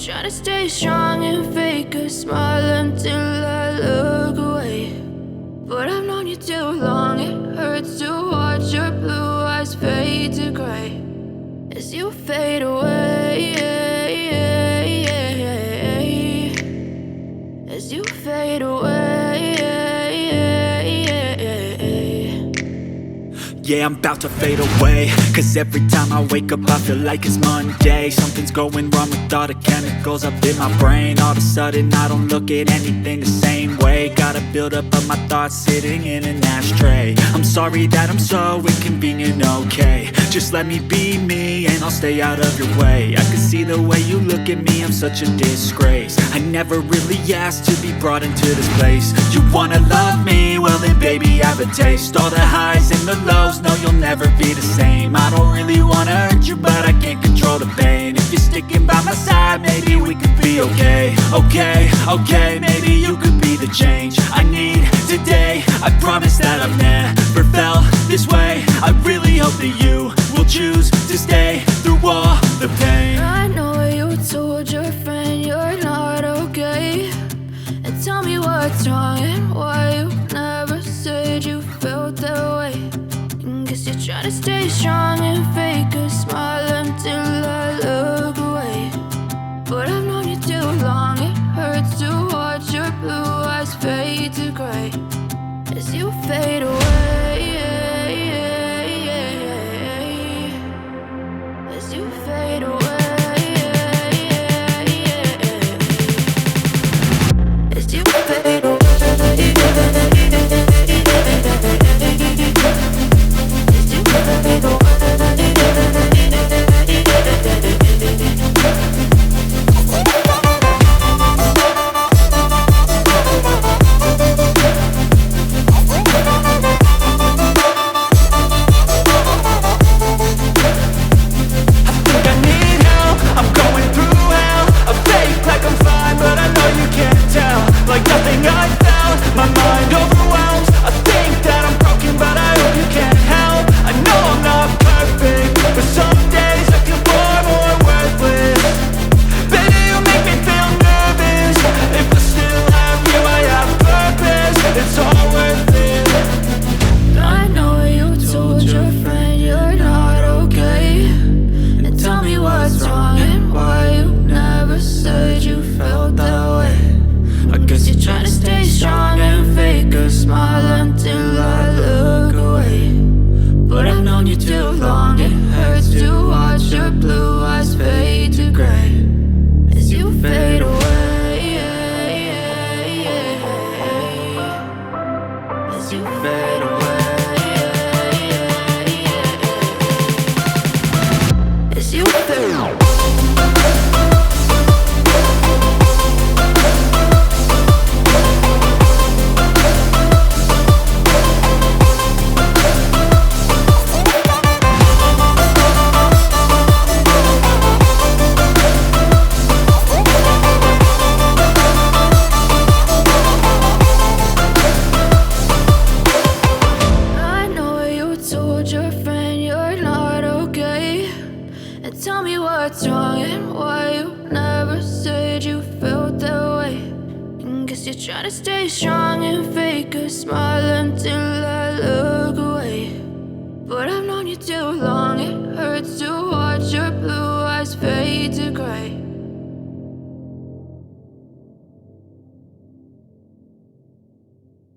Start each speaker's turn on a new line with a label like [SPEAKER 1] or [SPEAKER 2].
[SPEAKER 1] Try to stay strong and fake a smile until I look away. But I've known you too long, it hurts to watch your blue eyes fade to gray as you fade away. As you fade away.
[SPEAKER 2] Yeah, I'm about to fade away, cause every time I wake up I feel like it's Monday. Something's going wrong with all the chemicals up in my brain. All of a sudden I don't look at anything the same way. Got a buildup of my thoughts sitting in an ashtray. I'm sorry that I'm so inconvenient, okay. Just let me be me and I'll stay out of your way. I can see the way you look at me, I'm such a disgrace. I never really asked to be brought into this place. You wanna love me? Well then baby I have a taste. All the highs and the lows, no, you'll never be the same. I don't really wanna hurt you, but I can't control the pain. If you're sticking by my side, maybe we could be okay. Okay, maybe you could be the change I need today. I promise that I've never felt this way. I really hope that you will choose to stay through all the pain.
[SPEAKER 1] I know you told your friend you're not okay, and tell me what's wrong and why you never said you felt that way. Guess you're trying to stay strong and fake a smile until I look away. But I've known you too long, it hurts to watch your blue eyes fade to gray as you fade away. As you fade away. As you fade away. Try to stay strong and fake a smile until